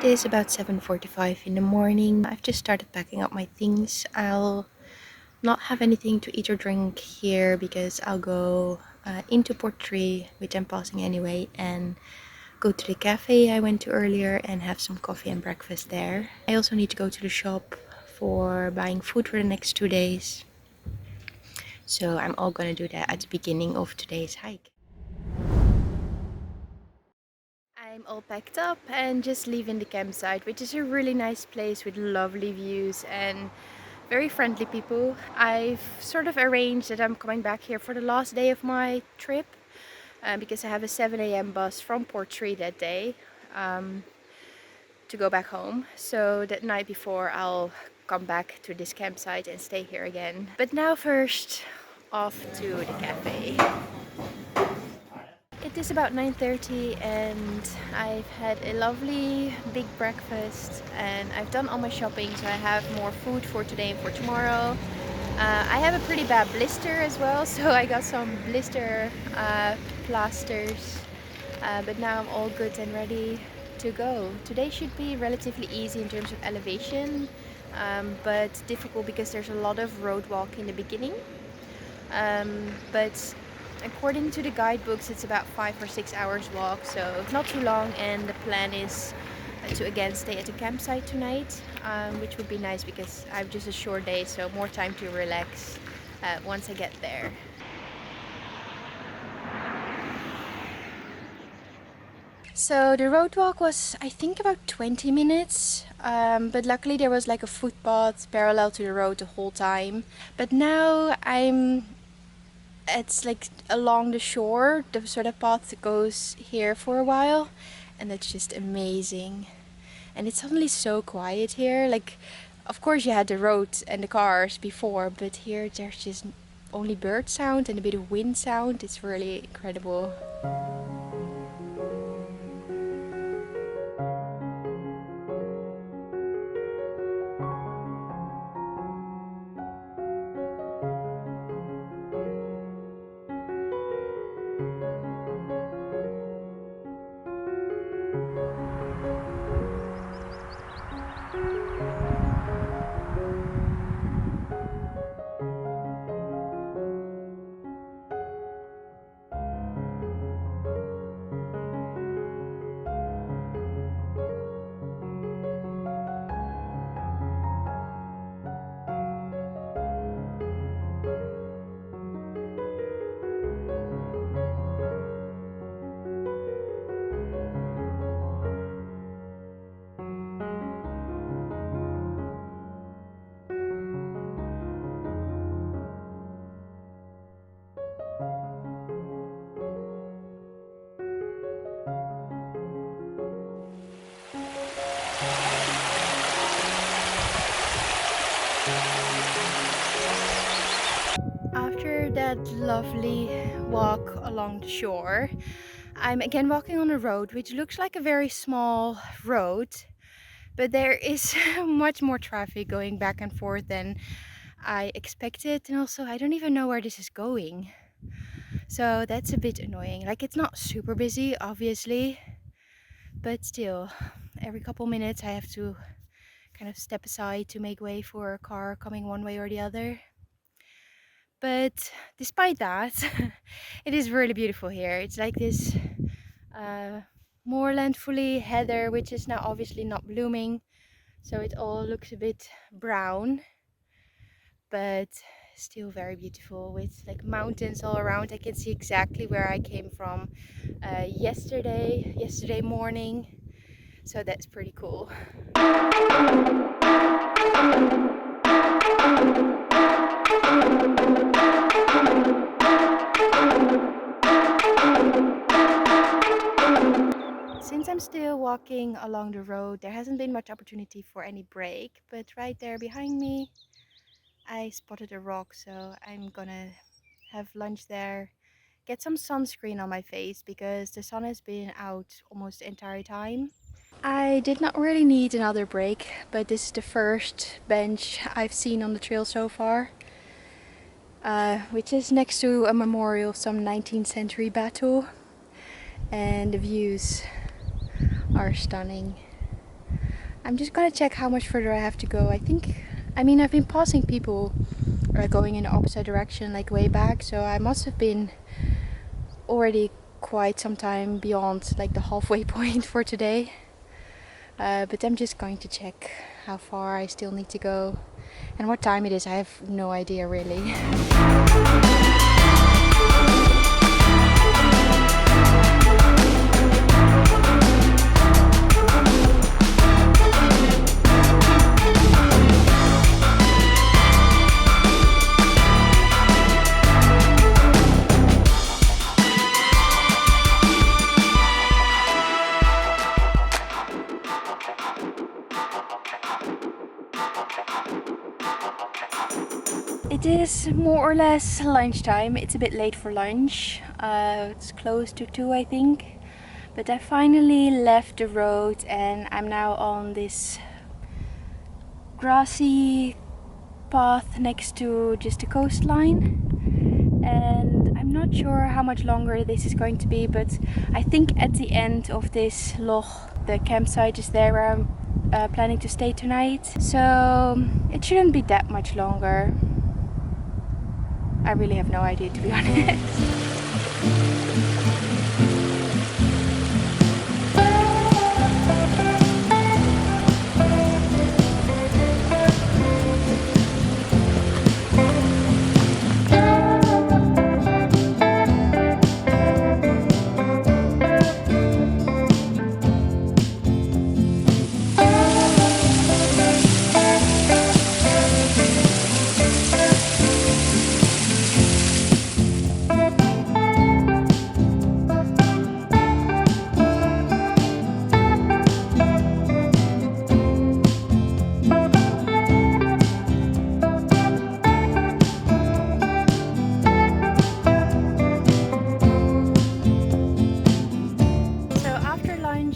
is about 7:45 in the morning. I've just started packing up my things. I'll not have anything to eat or drink here because I'll go into Portree, which I'm passing anyway, and go to the cafe I went to earlier and have some coffee and breakfast there. I also need to go to the shop for buying food for the next 2 days. So I'm all gonna do that at the beginning of today's hike. I'm all packed up and just leaving the campsite, which is a really nice place with lovely views and very friendly people. I've sort of arranged that I'm coming back here for the last day of my trip because I have a 7 a.m. bus from Portree that day to go back home. So that night before I'll come back to this campsite and stay here again. But now first, off to the cafe. It is about 9:30 and I've had a lovely big breakfast and I've done all my shopping, so I have more food for today and for tomorrow. I have a pretty bad blister as well, so I got some blister plasters, but now I'm all good and ready to go. Today should be relatively easy in terms of elevation, but difficult because there's a lot of road walk in the beginning. But according to the guidebooks, it's about 5 or 6 hours walk, so not too long, and the plan is to again stay at the campsite tonight, which would be nice because I have just a short day, so more time to relax once I get there. So the road walk was, I think, about 20 minutes, but luckily there was like a footpath parallel to the road the whole time. But now it's like along the shore, the sort of path that goes here for a while, and it's just amazing. And it's suddenly so quiet here. Like, of course you had the road and the cars before, but here there's just only bird sound and a bit of wind sound. It's really incredible. After that lovely walk along the shore, I'm again walking on a road which looks like a very small road, but there is much more traffic going back and forth than I expected, and also I don't even know where this is going. So that's a bit annoying. Like, it's not super busy, obviously, but still, every couple minutes I have to kind of step aside to make way for a car coming one way or the other. But despite that, it is really beautiful here. It's like this moorland fully heather, which is now obviously not blooming, so it all looks a bit brown, but still very beautiful, with like mountains all around. I can see exactly where I came from yesterday morning, so that's pretty cool. Since I'm still walking along the road, there hasn't been much opportunity for any break, but right there behind me I spotted a rock, so I'm gonna have lunch there, get some sunscreen on my face because the sun has been out almost the entire time. I did not really need another break, but this is the first bench I've seen on the trail so far, which is next to a memorial of some 19th century battle, and the views are stunning. I'm just gonna check how much further I have to go. I mean, I've been passing people going in the opposite direction, like way back, so I must have been already quite some time beyond like the halfway point for today. But I'm just going to check how far I still need to go and what time it is. I have no idea really. It is more or less lunchtime. It's a bit late for lunch. It's close to 2, I think. But I finally left the road and I'm now on this grassy path next to just the coastline. And I'm not sure how much longer this is going to be, but I think at the end of this loch, the campsite is there where I'm planning to stay tonight. So it shouldn't be that much longer. I really have no idea, to be honest.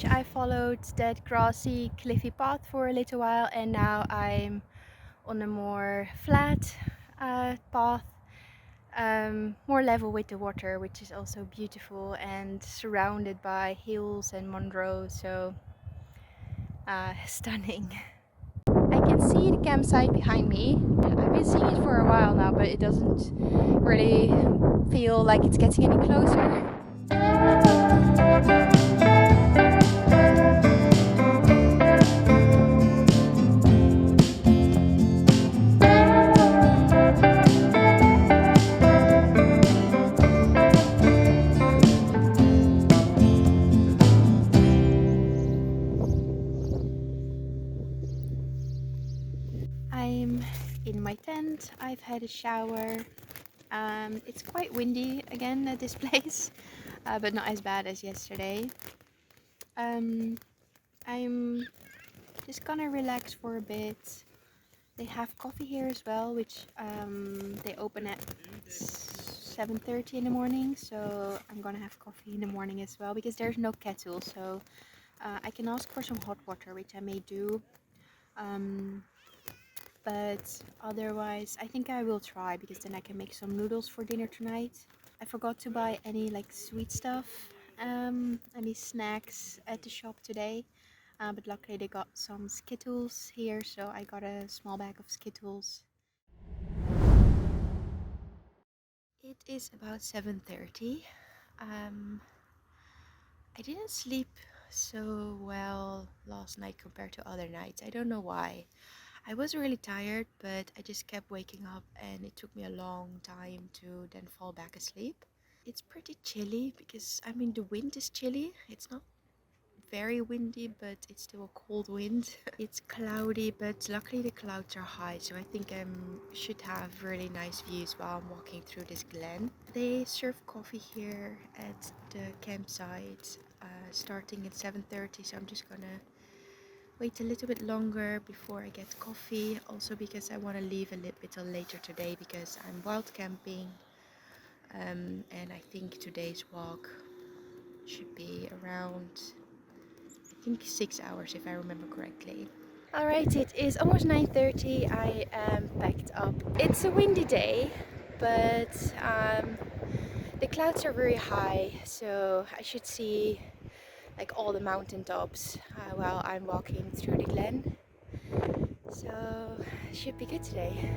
I followed that grassy, cliffy path for a little while, and now I'm on a more flat path, more level with the water, which is also beautiful and surrounded by hills and Monroe, so stunning. I can see the campsite behind me. I've been seeing it for a while now, but it doesn't really feel like it's getting any closer. I'm in my tent. I've had a shower. It's quite windy again at this place, but not as bad as yesterday. I'm just gonna relax for a bit. They have coffee here as well, which they open at 7:30 in the morning, so I'm gonna have coffee in the morning as well because there's no kettle, so I can ask for some hot water, which I may do. But otherwise I think I will try, because then I can make some noodles for dinner tonight. I forgot to buy any like sweet stuff, any snacks at the shop today, but luckily they got some Skittles here, so I got a small bag of Skittles. It is about 7:30. I didn't sleep so well last night compared to other nights. I don't know why. I was really tired, but I just kept waking up and it took me a long time to then fall back asleep. It's pretty chilly because, I mean, the wind is chilly. It's not very windy, but it's still a cold wind. It's cloudy, but luckily the clouds are high, so I think I should have really nice views while I'm walking through this glen. They serve coffee here at the campsite starting at 7:30, so I'm just gonna wait a little bit longer before I get coffee, also because I want to leave a little bit later today because I'm wild camping, and I think today's walk should be around, I think, 6 hours if I remember correctly. Alright, it is almost 9:30. I am packed up. It's a windy day, but the clouds are very high, so I should see like all the mountain tops while I'm walking through the glen. So should be good today.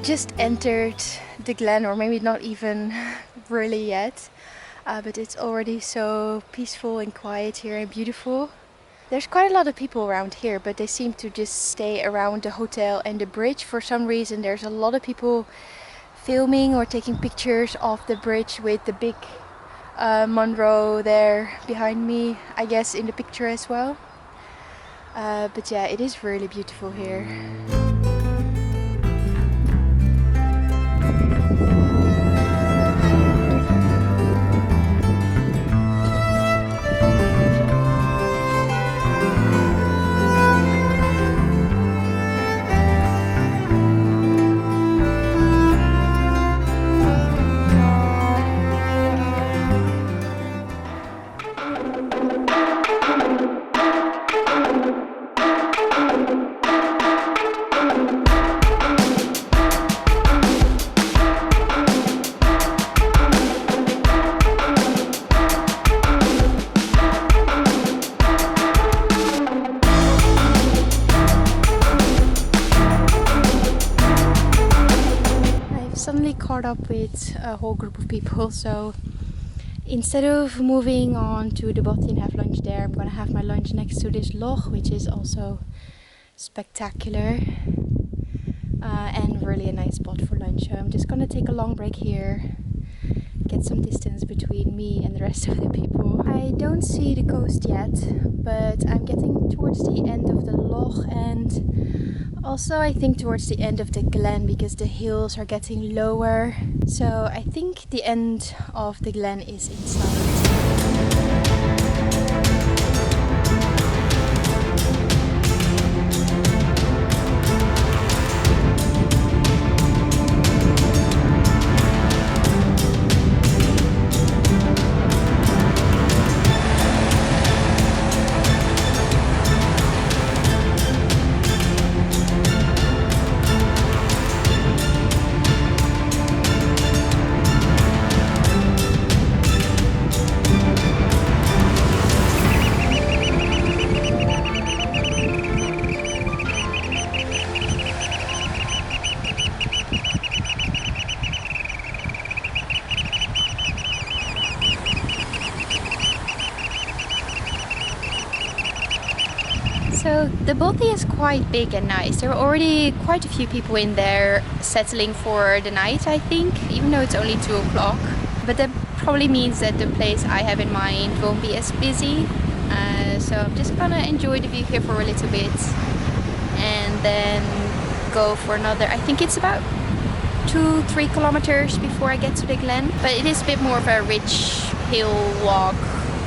Just entered the glen, or maybe not even really yet, but it's already so peaceful and quiet here and beautiful. There's quite a lot of people around here, but they seem to just stay around the hotel and the bridge. For some reason there's a lot of people filming or taking pictures of the bridge with the big Monroe there behind me, I guess in the picture as well. But yeah, it is really beautiful here. Caught up with a whole group of people, so instead of moving on to the Botti and have lunch there, I'm gonna have my lunch next to this loch, which is also spectacular and really a nice spot for lunch. So I'm just gonna take a long break here, get some distance between me and the rest of the people. I don't see the coast yet, but I'm getting towards the end of the loch, and also I think towards the end of the glen, because the hills are getting lower. So I think the end of the glen is in sight. So the Botti is quite big and nice. There are already quite a few people in there settling for the night, I think, even though it's only 2 o'clock. But that probably means that the place I have in mind won't be as busy. So I'm just gonna enjoy the view here for a little bit and then go for another, I think it's about 2-3 kilometers before I get to the glen. But it is a bit more of a rich hill walk,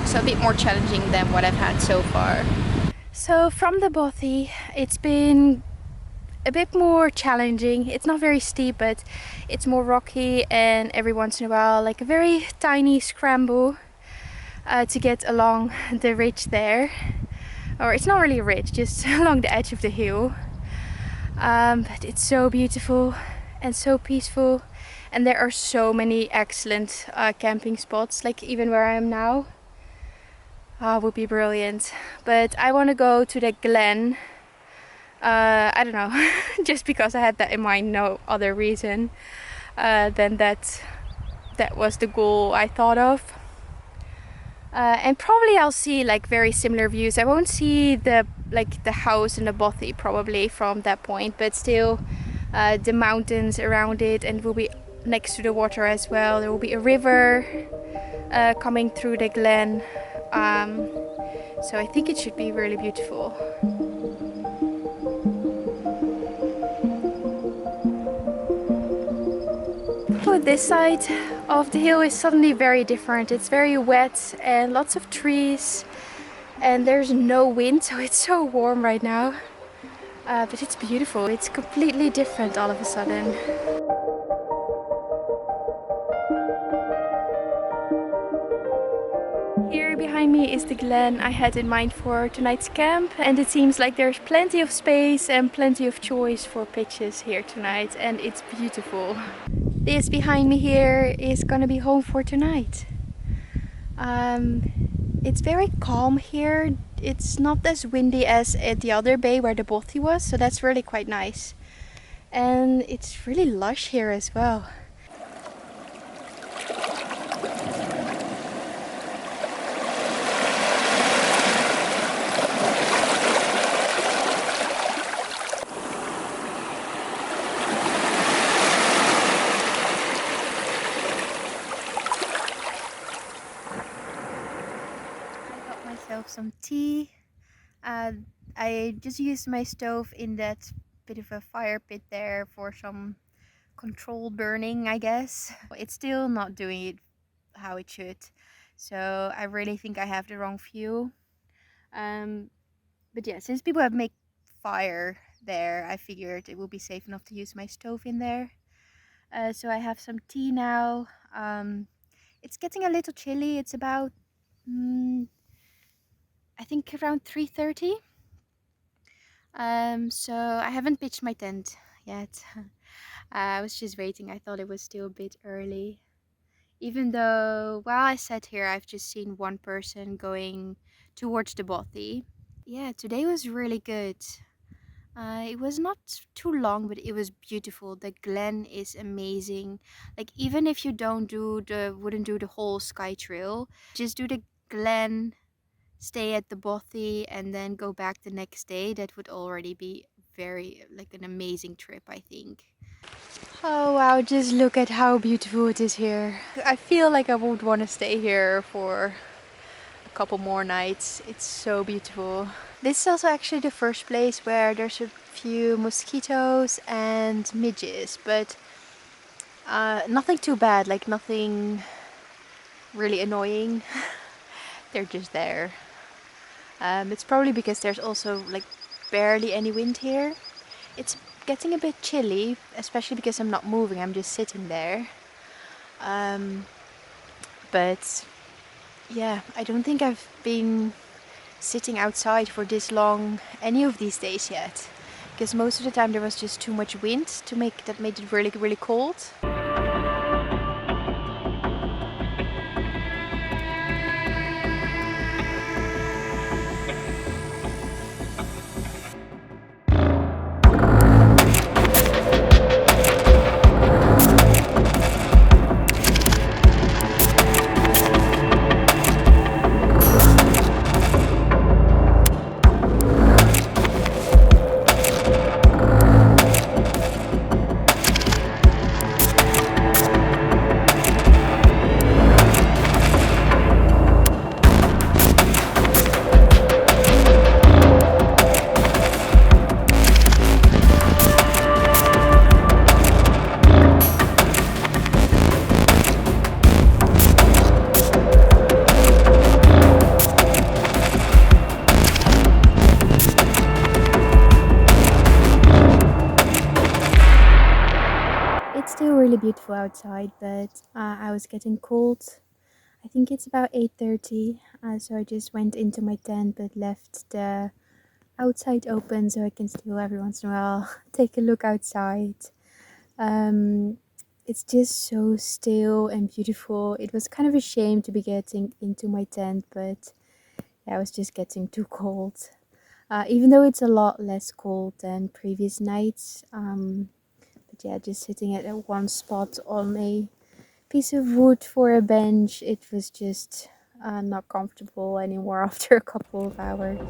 so a bit more challenging than what I've had so far. So from the Botti, it's been a bit more challenging. It's not very steep, but it's more rocky, and every once in a while like a very tiny scramble to get along the ridge there. Or it's not really a ridge, just along the edge of the hill. But it's so beautiful and so peaceful, and there are so many excellent camping spots, like even where I am now. Would be brilliant. But I want to go to the glen. I don't know, just because I had that in mind, no other reason than that was the goal I thought of. And probably I'll see like very similar views. I won't see the house in the Botti probably from that point, but still the mountains around it, and it will be next to the water as well. There will be a river coming through the glen. So I think it should be really beautiful. Oh, this side of the hill is suddenly very different. It's very wet and lots of trees, and there's no wind, so it's so warm right now. But it's beautiful. It's completely different all of a sudden. Here behind me is the glen I had in mind for tonight's camp, and it seems like there's plenty of space and plenty of choice for pitches here tonight, and it's beautiful. This behind me here is gonna be home for tonight. It's very calm here. It's not as windy as at the other bay where the bothy was, so that's really quite nice. And it's really lush here as well. I got myself some tea. I just used my stove in that bit of a fire pit there for some controlled burning, I guess. It's still not doing it how it should, so I really think I have the wrong fuel. But yeah, since people have made fire there, I figured it would be safe enough to use my stove in there. So I have some tea now. It's getting a little chilly. It's about I think around 3:30. So I haven't pitched my tent yet. I was just waiting. I thought it was still a bit early. Even though while I sat here, I've just seen one person going towards the bothy. Yeah, today was really good. It was not too long, but it was beautiful. The glen is amazing. Like even if you wouldn't do the whole Skye Trail, just do the glen, stay at the bothy, and then go back the next day. That would already be very like an amazing trip, I think. Oh wow, just look at how beautiful it is here. I feel like I would want to stay here for a couple more nights. It's so beautiful. This is also actually the first place where there's a few mosquitoes and midges, but nothing too bad, like nothing really annoying. They're just there. It's probably because there's also like barely any wind here. It's getting a bit chilly, especially because I'm not moving, I'm just sitting there. But yeah, I don't think I've been sitting outside for this long any of these days yet, because most of the time there was just too much wind to make that made it really really cold. It's still really beautiful outside, but I was getting cold. I think it's about 8:30, so I just went into my tent but left the outside open so I can still every once in a while take a look outside. It's just so still and beautiful. It was kind of a shame to be getting into my tent, but yeah, I was just getting too cold. Even though it's a lot less cold than previous nights. But yeah, just sitting at one spot on a piece of wood for a bench, it was just not comfortable anymore after a couple of hours.